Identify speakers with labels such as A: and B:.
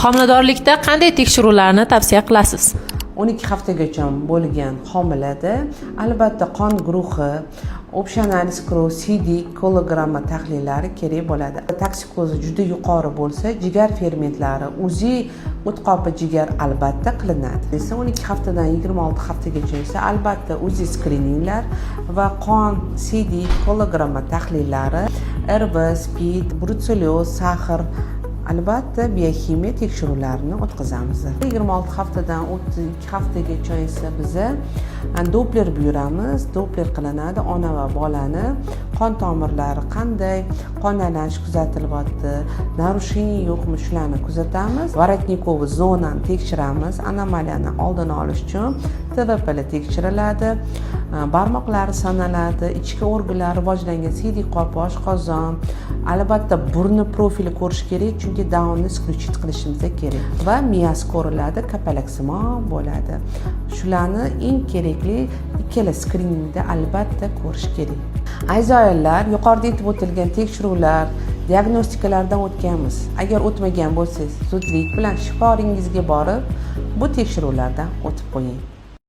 A: Homiladorlikda qanday tekshiruvlarni tavsiya qilasiz?
B: 12 haftagacha bo'lgan homilada albatta qon guruhi, opsional skroz, CD, kologramma tahlillari kerak bo'ladi. Toksikozi juda yuqori bo'lsa, jigar fermentlari, UZI o't qopi jigar albatta qilinadi. Esa 12 haftadan 26 haftagacha esa albatta UZI skrininglar va qon, CD, kologramma tahlillari, RB, SPID, bruselyoz, sahr albatta biokimiya tekshiruvlarini o'tkazamiz. 26 haftadan 32 haftagacha esa biza Doppler buyuramiz. Doppler qilinadi. Ona va bolani qon tomirlari qanday, qon aylanishi kuzatilyapti, narushение yo'qmi shularni kuzatamiz. Воротниковый zonani tekshiramiz. Anomaliyani oldini olish uchun TVPL tekshiriladi. Barmoqlari sanaladi, ichki organlar rivojlangan, CD qoposh, qozon, albatta burni profili ko'rish kerak, chunki Downni исключить qilishimiz kerak va miyasi ko'riladi, kapalaksimon bo'ladi. Shularni eng kerakli ikkala skriningda albatta ko'rish kerak. Aziz ayollar, yuqorida aytib o'tilgan tekshiruvlar, diagnostikalardan o'tganmiz. Agar o'tmagan bo'lsangiz, zudlik bilan shiforingizga borib, bu tekshiruvlardan o'tib qo'ying.